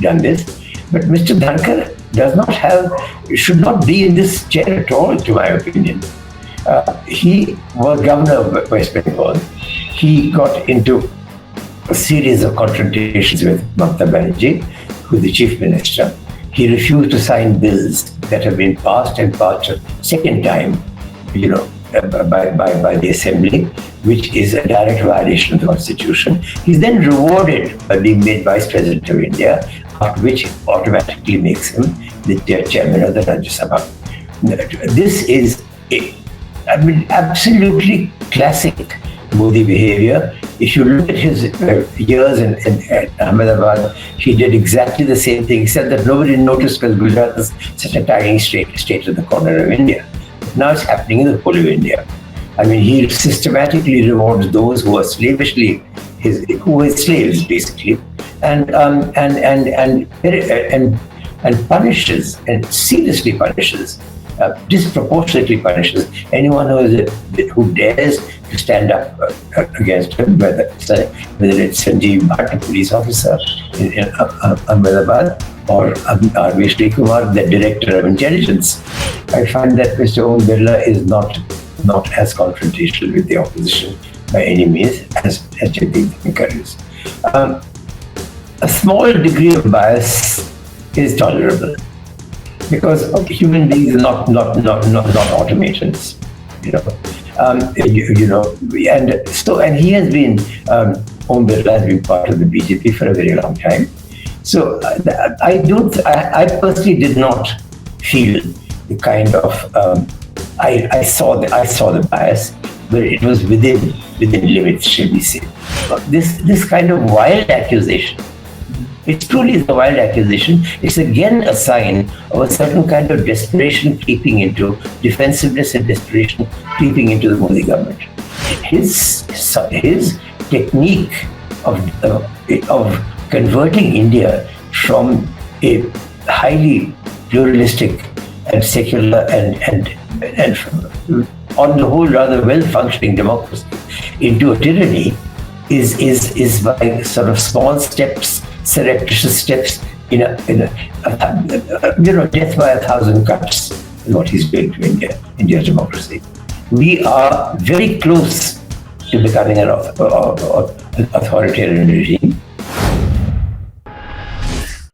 done this. But Mr. Dhankhar should not be in this chair at all, to my opinion. He was governor of West Bengal. He got into a series of confrontations with Mamata Banerjee, who is the chief minister. He refused to sign bills that have been passed and passed a second time, by the assembly, which is a direct violation of the constitution. He's then rewarded by being made vice president of India, after which automatically makes him the chairman of the Rajya Sabha. This is absolutely classic Modi behavior. If you look at his years in Ahmedabad, he did exactly the same thing, except that nobody noticed because Gujarat is such a tiny state at the corner of India. Now it's happening in the whole of India. He systematically rewards those who are slavishly who are slaves, basically, and punishes and seriously punishes, disproportionately punishes anyone who dares to stand up against him, whether it's Sanjeev Bhatt, a police officer in Ahmedabad, or Vishnu Kumar, the director of intelligence. I find that Mr. Om Birla is not as confrontational with the opposition by any means as Jagdeep is. A small degree of bias is tolerable because human beings are not automatons, and he has been Om Birla has been part of the BJP for a very long time. So I personally did not feel the kind of I saw the bias, but it was within limits, shall we say. This kind of wild accusation, it truly is a wild accusation. It's again a sign of a certain kind of desperation creeping into defensiveness and desperation creeping into the Modi government. His technique of converting India from a highly pluralistic and secular and on the whole rather well-functioning democracy into a tyranny is by sort of small steps, surreptitious steps, death by 1,000 cuts is what he's doing to India's democracy. We are very close to becoming an authoritarian regime.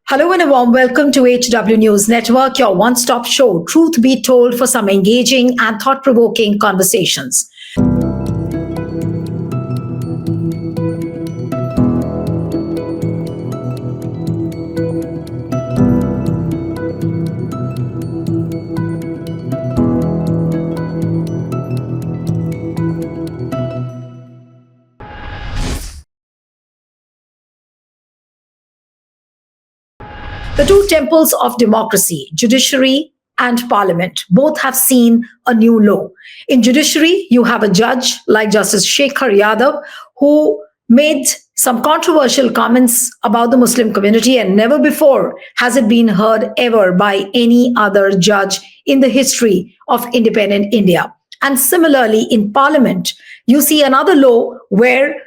Hello and a warm welcome to HW News Network, your one-stop show, truth be told, for some engaging and thought-provoking conversations. The two temples of democracy, judiciary and parliament, both have seen a new low. In judiciary, you have a judge like Justice Shekhar Yadav, who made some controversial comments about the Muslim community, and never before has it been heard ever by any other judge in the history of independent India. And similarly, in parliament, you see another low where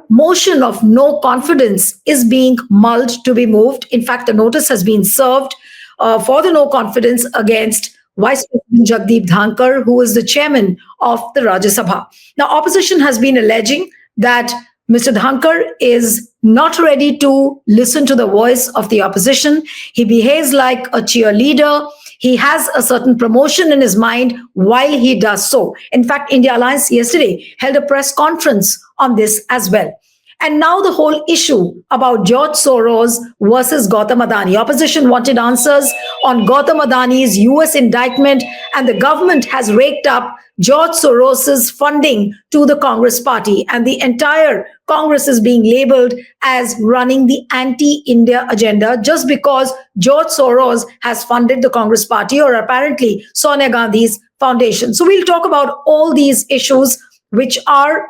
motion of no confidence is being mulled to be moved. In fact, the notice has been served for the no confidence against Vice President Jagdeep Dhankhar, who is the chairman of the Rajya Sabha. Now, opposition has been alleging that Mr. Dhankhar is not ready to listen to the voice of the opposition. He behaves like a cheerleader. He has a certain promotion in his mind while he does so. In fact, India Alliance yesterday held a press conference on this as well. And now the whole issue about George Soros versus Gautam Adani. Opposition wanted answers on Gautam Adani's US indictment, and the government has raked up George Soros's funding to the Congress party, and the entire Congress is being labeled as running the anti-India agenda just because George Soros has funded the Congress party, or apparently Sonia Gandhi's foundation. So we'll talk about all these issues which are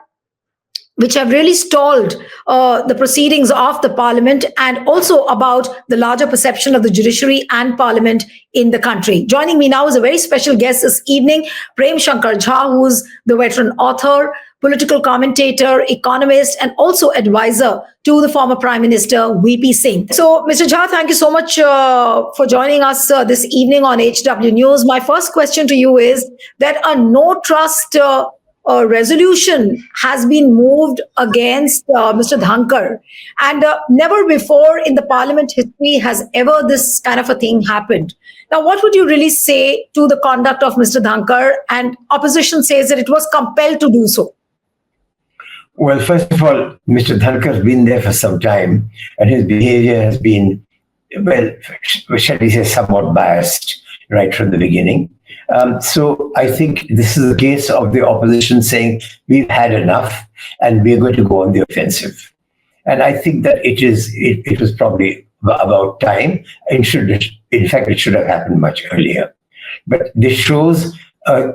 which have really stalled the proceedings of the parliament, and also about the larger perception of the judiciary and parliament in the country. Joining me now is a very special guest this evening, Prem Shankar Jha, who's the veteran author, political commentator, economist, and also advisor to the former Prime Minister, VP Singh. So, Mr. Jha, thank you so much for joining us this evening on HW News. My first question to you is that a no trust resolution has been moved against Mr. Dhankhar, and never before in the parliament history has ever this kind of a thing happened. Now, what would you really say to the conduct of Mr. Dhankhar? And opposition says that it was compelled to do so. Well, first of all, Mr. Dhankhar has been there for some time, and his behavior has been, well, shall we say, somewhat biased right from the beginning. So I think this is a case of the opposition saying we've had enough and we're going to go on the offensive. And I think that it was probably about time. In fact, it should have happened much earlier. But this shows a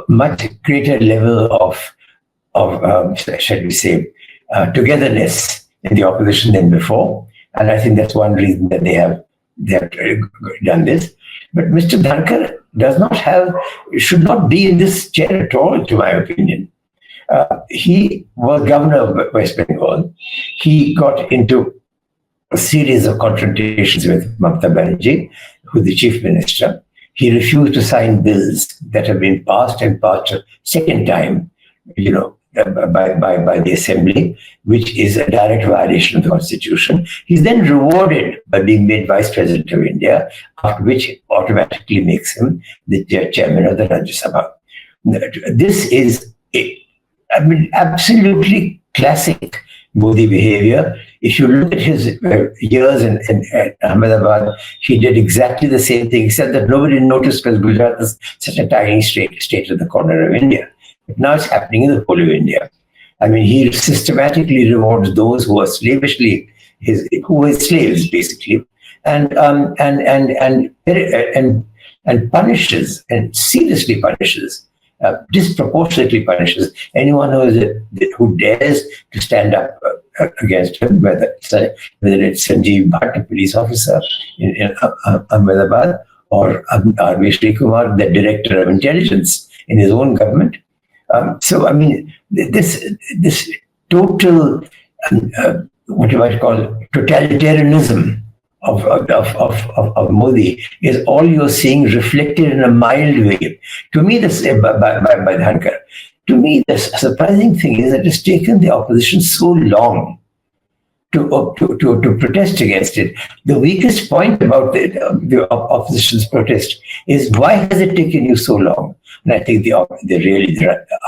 much greater level of shall we say, togetherness in the opposition than before. And I think that's one reason that they have done this. But Mr. Dhankhar should not be in this chair at all, to my opinion. He was governor of West Bengal. He got into a series of confrontations with Mamata Banerjee, who is the chief minister. He refused to sign bills that have been passed and passed a second time, by the assembly, which is a direct violation of the constitution. He's then rewarded by being made vice president of India, after which automatically makes him the chairman of the Rajya Sabha. This is absolutely classic Modi behavior. If you look at his years in Ahmedabad, he did exactly the same thing, except that nobody noticed because Gujarat is such a tiny state at the corner of India. But now it's happening in the whole of India. I mean, he systematically rewards those who are who are slaves, basically, and punishes, and seriously punishes, disproportionately punishes anyone who dares to stand up against him, whether it's Sanjeev Bhatt, a police officer in Ahmedabad, or R.V. Kumar, the director of intelligence in his own government. So, I mean, this total, what you might call totalitarianism of Modi is all you're seeing reflected in a mild way. To me, by Dhankhar. To me, the surprising thing is that it's taken the opposition so long to protest against it. The weakest point about the opposition's protest is, why has it taken you so long? And I think the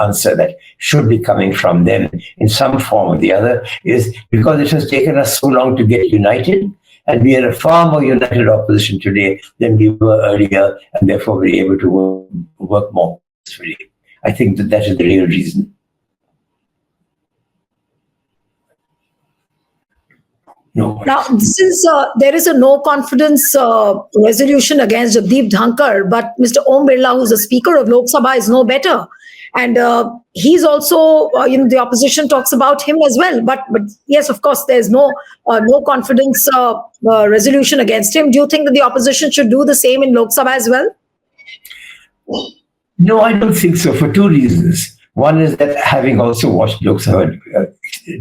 answer that should be coming from them in some form or the other is because it has taken us so long to get united, and we are a far more united opposition today than we were earlier, and therefore we're able to work more peacefully. I think that is the real reason. No. Now, since there is a no confidence resolution against Jagdeep Dhankhar, but Mr. Om Birla, who's the Speaker of Lok Sabha, is no better. And he's also, the opposition talks about him as well. But yes, of course, there's no confidence resolution against him. Do you think that the opposition should do the same in Lok Sabha as well? No, I don't think so, for two reasons. One is that, having also watched Lok Sabha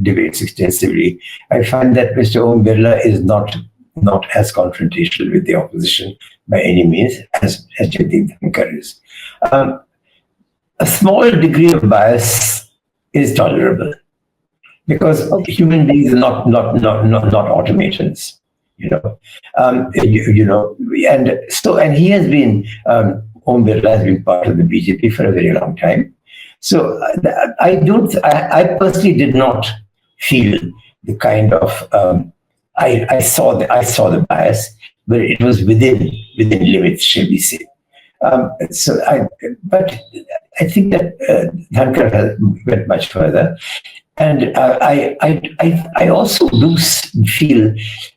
debates extensively, I find that Mr. Om Birla is not as confrontational with the opposition by any means as Jagdeep Dhankhar is. A small degree of bias is tolerable because human beings are not automatons, and he has been Om Birla has been part of the BJP for a very long time. So I personally did not feel the kind of I saw the bias, but it was within limits, shall we say. But I think that Dhankhar has went much further, and I also do feel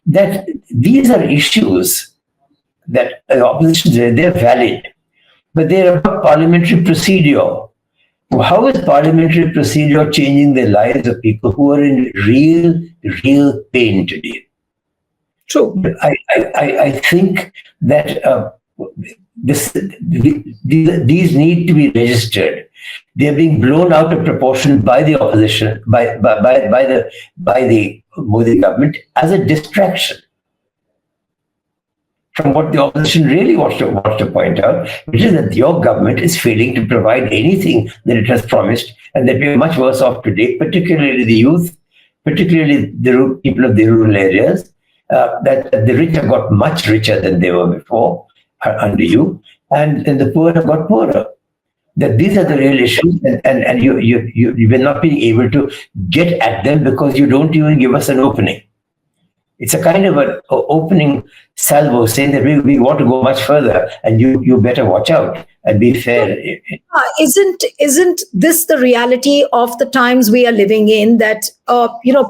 that these are issues that the opposition, they're valid, but they're about parliamentary procedure. how is parliamentary procedure changing the lives of people who are in real pain today? True. I think that these need to be registered. They're being blown out of proportion by the opposition, by the Modi government as a distraction from what the opposition really wants to point out, which is that your government is failing to provide anything that it has promised, and that we are much worse off today, particularly the youth, particularly the people of the rural areas, that the rich have got much richer than they were before under you, and the poor have got poorer. That these are the real issues, and you're not being able to get at them because you don't even give us an opening. It's a kind of an opening salvo saying that we want to go much further, and you better watch out and be fair. Isn't this the reality of the times we are living in, that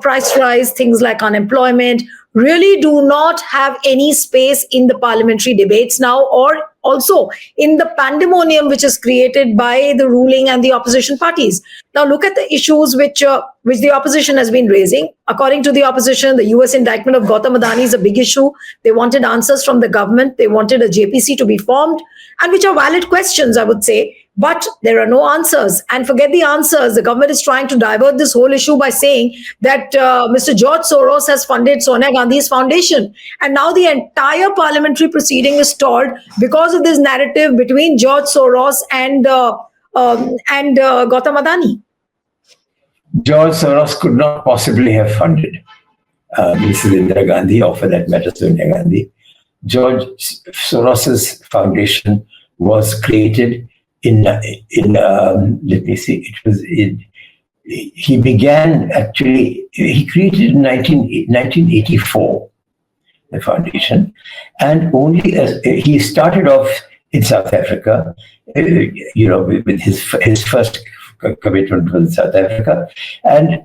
price rise, things like unemployment really do not have any space in the parliamentary debates now, or also in the pandemonium which is created by the ruling and the opposition parties? Now look at the issues which the opposition has been raising. According to the opposition, the US indictment of Gautam Adani is a big issue. They wanted answers from the government. They wanted a JPC to be formed, and which are valid questions, I would say. But there are no answers. And forget the answers. The government is trying to divert this whole issue by saying that Mr. George Soros has funded Sonia Gandhi's foundation. And now the entire parliamentary proceeding is stalled because of this narrative between George Soros and Gautam Adani. George Soros could not possibly have funded Mrs. Indira Gandhi, or for that matter, Sonia Gandhi. George Soros's foundation was created let me see, he created in 1984, the foundation, and only he started off in South Africa, with his first commitment with South Africa, and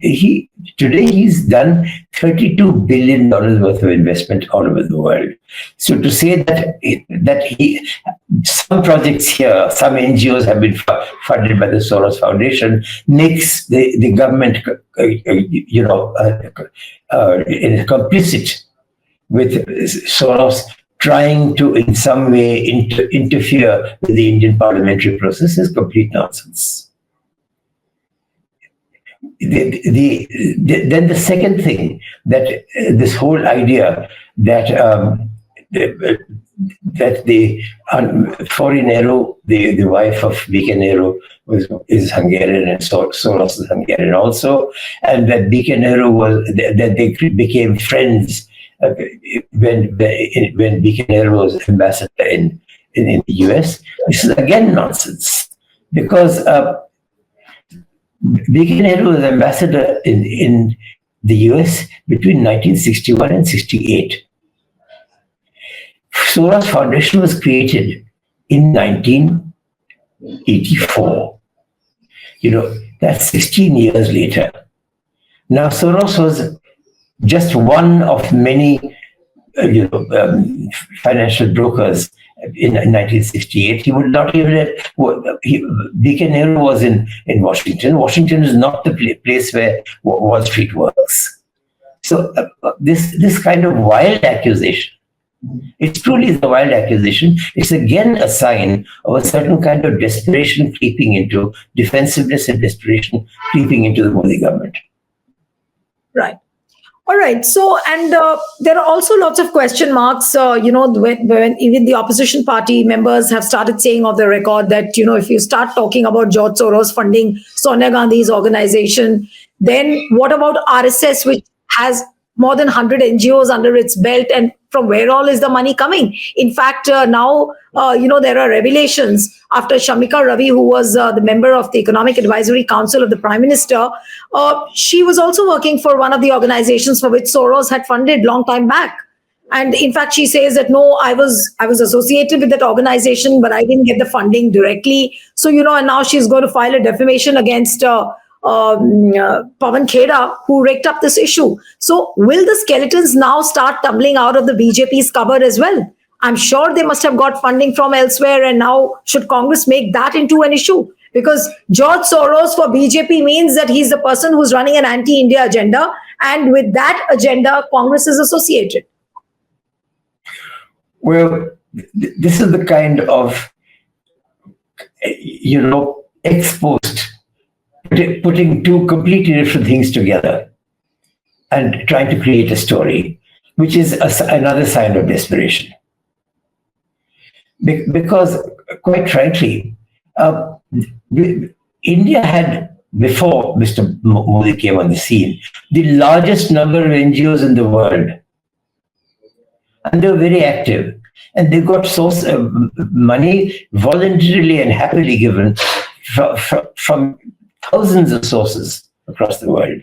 today he's done $32 billion worth of investment all over the world. So to say that some projects here, some NGOs have been funded by the Soros Foundation, makes the government, complicit with Soros trying to in some way interfere with the Indian parliamentary process is complete nonsense. Then the second thing, that this whole idea that the foreign Nehru, the wife of VP Nehru, is Hungarian, and Soros is Hungarian also, and that VP Nehru that they became friends when VP Nehru was ambassador in the US. This is again nonsense, because VP Nehru was ambassador in the US between 1961 and 68. Soros Foundation was created in 1984. That's 16 years later. Now, Soros was just one of many, financial brokers in 1968. He would not even have. VP Nehru was in Washington. Washington is not the place where Wall Street works. So this kind of wild accusation, it truly is a wild accusation. It's again a sign of a certain kind of desperation creeping into, defensiveness and desperation creeping into the Modi government. Right. All right. So, and there are also lots of question marks, when even the opposition party members have started saying off the record that, if you start talking about George Soros funding Sonia Gandhi's organization, then what about RSS, which has more than 100 NGOs under its belt, and from where all is the money coming? In fact, now, there are revelations after Shamika Ravi, who was the member of the Economic Advisory Council of the Prime Minister. She was also working for one of the organizations for which Soros had funded long time back. And in fact, she says that, no, I was associated with that organization, but I didn't get the funding directly. So, and now she's going to file a defamation against Pawan Khera, who raked up this issue. So will the skeletons now start tumbling out of the BJP's cupboard as well? I'm sure they must have got funding from elsewhere, and now should Congress make that into an issue? Because George Soros for BJP means that he's the person who's running an anti-India agenda, and with that agenda, Congress is associated. Well, this is the kind of, ex post, putting two completely different things together and trying to create a story, which is another sign of desperation. Because, quite frankly, India had, before Mr. Modi came on the scene, the largest number of NGOs in the world. And they were very active. And they got money voluntarily and happily given from thousands of sources across the world.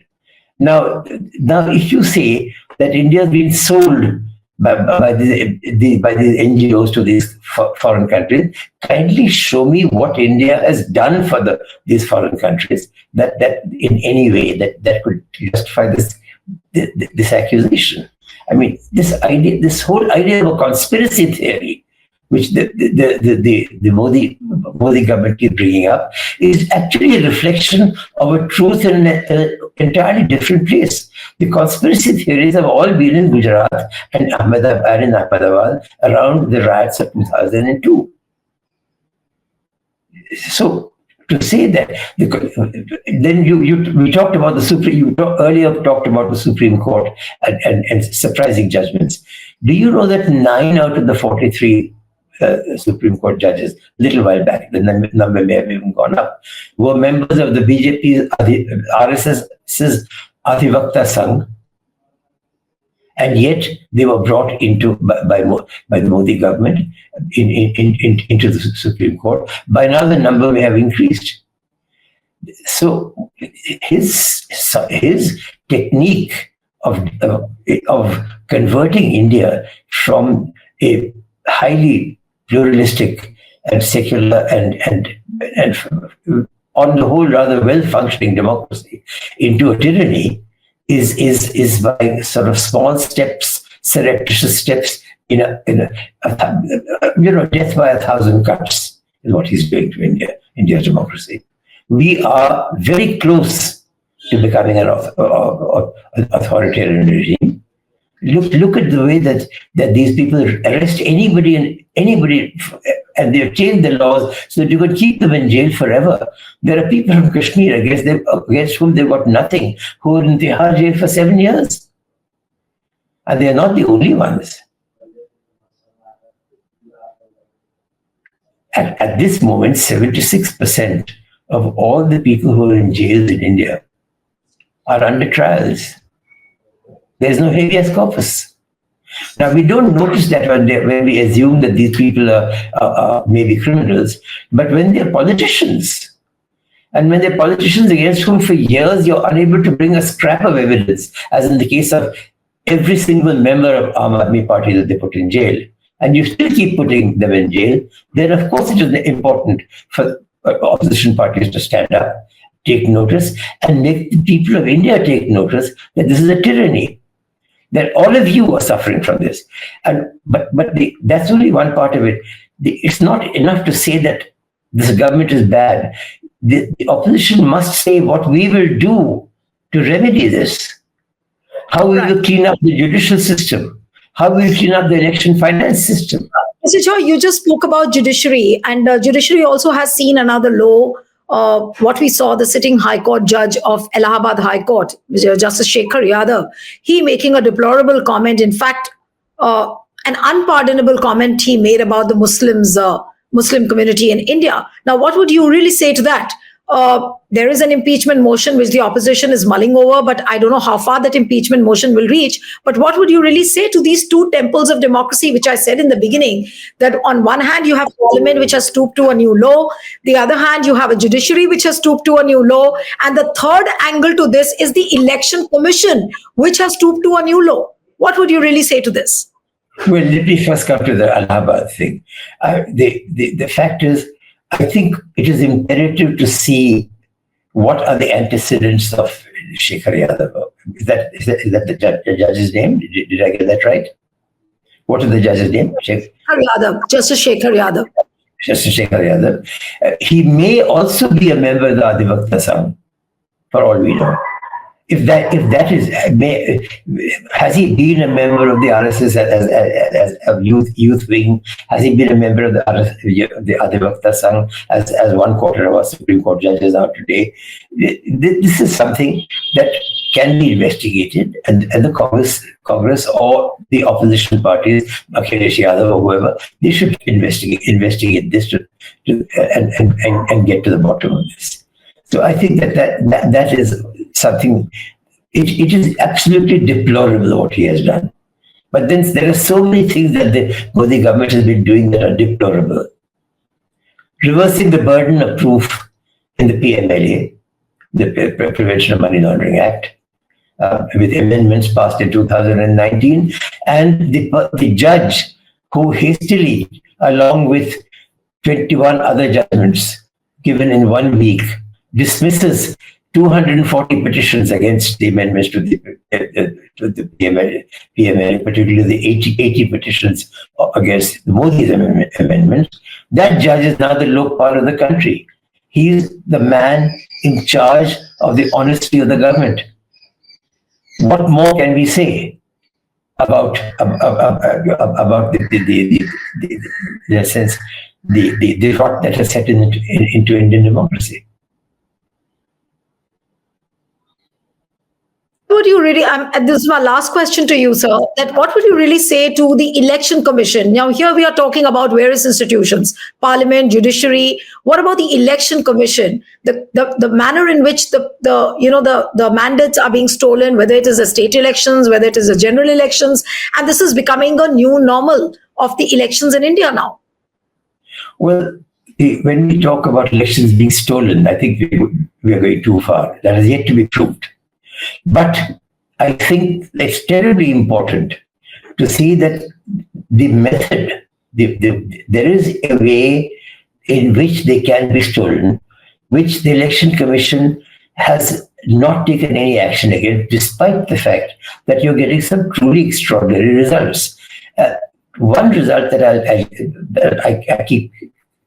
Now, if you say that India has been sold by the NGOs to these foreign countries, kindly show me what India has done for these foreign countries that in any way that could justify this accusation. I mean, this whole idea of a conspiracy theory, which the Modi government is bringing up, is actually a reflection of a truth in an entirely different place. The conspiracy theories have all been in Gujarat and Ahmedabad around the riots of 2002. So to say that, then we talked about the Supreme. You earlier talked about the Supreme Court and surprising judgments. Do you know that 9 out of the 43 Supreme Court judges, a little while back, the number may have even gone up, were members of the BJP's RSS's Adhivakta Sangh, and yet they were brought into by the Modi government into the Supreme Court. By now, the number may have increased. So his technique of converting India from a highly pluralistic and secular and on the whole rather well-functioning democracy into a tyranny is by sort of small steps, surreptitious steps, death by 1,000 cuts is what he's doing to India's democracy. We are very close to becoming an authoritarian regime. Look at the way that these people arrest anybody, and they've changed the laws so that you can keep them in jail forever. There are people from Kashmir against whom they've got nothing, who are in Tihar jail for 7 years. And they are not the only ones. At this moment, 76% of all the people who are in jails in India are under trials. There's no habeas corpus. Now, we don't notice that when we assume that these people are maybe criminals, but when they're politicians, and when they're politicians against whom for years you're unable to bring a scrap of evidence, as in the case of every single member of Aam Aadmi Party that they put in jail, and you still keep putting them in jail, then of course it is important for opposition parties to stand up, take notice, and make the people of India take notice that this is a tyranny, that all of you are suffering from this. But that's only one part of it. It's not enough to say that this government is bad. The opposition must say what we will do to remedy this. How will you clean up the judicial system? How will you clean up the election finance system? Mr. Jha, you just spoke about judiciary, and judiciary also has seen another low. What we saw, the sitting High Court judge of Allahabad High Court, Justice Shekhar Yadav, he making a deplorable comment. In fact, an unpardonable comment he made about the Muslim community in India. Now, what would you really say to that? There is an impeachment motion which the opposition is mulling over, but I don't know how far that impeachment motion will reach. But what would you really say to these two temples of democracy, which I said in the beginning, that on one hand you have parliament which has stooped to a new law, the other hand you have a judiciary which has stooped to a new law, and the third angle to this is the election commission which has stooped to a new law. What would you really say to this? Well, let me first come to the Allahabad thing. The fact is, I think it is imperative to see what are the antecedents of Shekhar Yadav. Is that the judge's name? Did I get that right? What is the judge's name? Shekhar Yadav, Justice Shekhar Yadav. Chandrasekhar Yadav. He may also be a member of the Adivakta Sangh, for all we know. If that is, has he been a member of the RSS as a youth wing? Has he been a member of the Adivakta Sangh as 1/4 of our Supreme Court judges are today? This is something that can be investigated, and the Congress or the opposition parties, Akhilesh Yadav or whoever, they should investigate this and get to the bottom of this. So I think that is something. It is absolutely deplorable what he has done. But then there are so many things that the Modi government has been doing that are deplorable. Reversing the burden of proof in the PMLA, the Prevention of Money Laundering Act, with amendments passed in 2019, and the judge who hastily, along with 21 other judgments given in 1 week, dismisses 240 petitions against the amendments to the PMLA, particularly the 80 petitions against Modi's amendments. That judge is now the Lokpal of the country. He is the man in charge of the honesty of the government. What more can we say about the rot that has set into Indian democracy? Would you really, this is my last question to you, sir, that what would you really say to the election commission? Now, here we are talking about various institutions, parliament, judiciary. What about the election commission? The manner in which the mandates are being stolen, whether it is the state elections, whether it is the general elections, and this is becoming a new normal of the elections in India now. Well, when we talk about elections being stolen, I think we are going too far. That has yet to be proved. But I think it's terribly important to see that the method, there is a way in which they can be stolen, which the Election Commission has not taken any action against, despite the fact that you're getting some truly extraordinary results. One result that I keep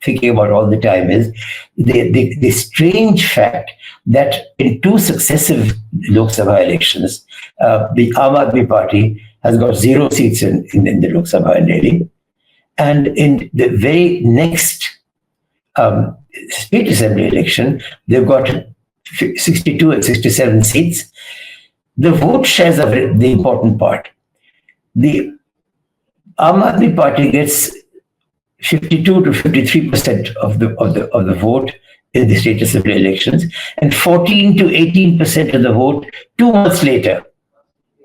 thinking about all the time is the strange fact that in 2 successive Lok Sabha elections, the Aam Aadmi Party has got 0 seats in the Lok Sabha in Delhi. And in the very next state assembly election, they've got 62 and 67 seats. The vote shares are the important part. The Aam Aadmi Party gets 52 to 53% of the vote in the state assembly elections, and 14 to 18% of the vote 2 months later,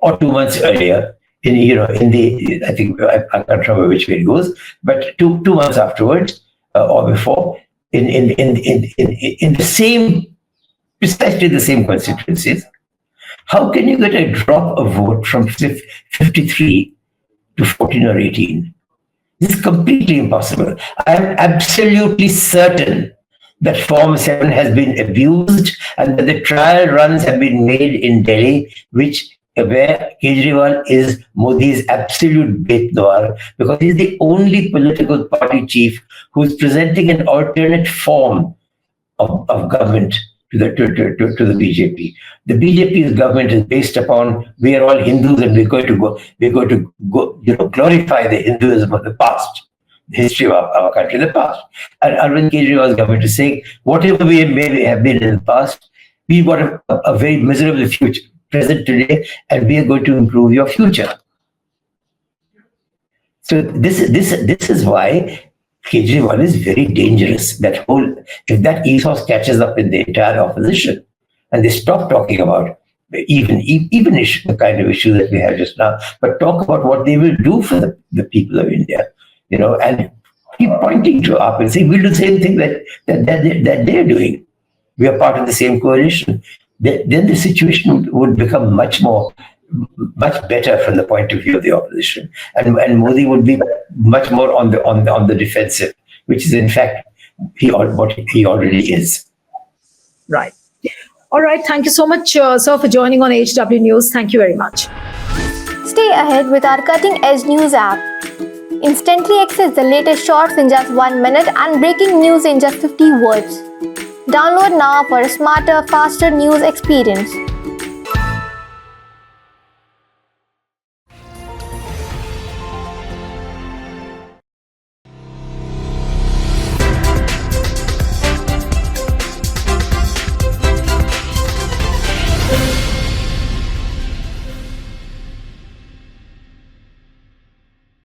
or 2 months earlier. I think I can't remember which way it goes, but two months afterwards or before, in the same, precisely the same constituencies. How can you get a drop of vote from 53 to 14 or 18? This is completely impossible. I am absolutely certain that Form 7 has been abused and that the trial runs have been made in Delhi, where Kejriwal is Modi's absolute bête noire, because he's the only political party chief who is presenting an alternate form of government to the BJP. The BJP's government is based upon we are all Hindus and we're going to go glorify the Hinduism of the past, the history of our country in the past. And Arvind Kejriwal's government is saying whatever we may have been in the past, we've got a very miserable future present today, and we are going to improve your future. So this is why Kejriwal is very dangerous. If that ethos catches up in the entire opposition, and they stop talking about even the kind of issue that we have just now, but talk about what they will do for the people of India, and keep pointing to up and saying we'll do the same thing that they're doing. We are part of the same coalition. Then the situation would become much better from the point of view of the opposition, and Modi would be much more on the defensive, which is in fact what he already is. Right. All right. Thank you so much, sir, for joining on HW News. Thank you very much. Stay ahead with our cutting edge news app. Instantly access the latest shorts in just 1 minute and breaking news in just 50 words. Download now for a smarter, faster news experience.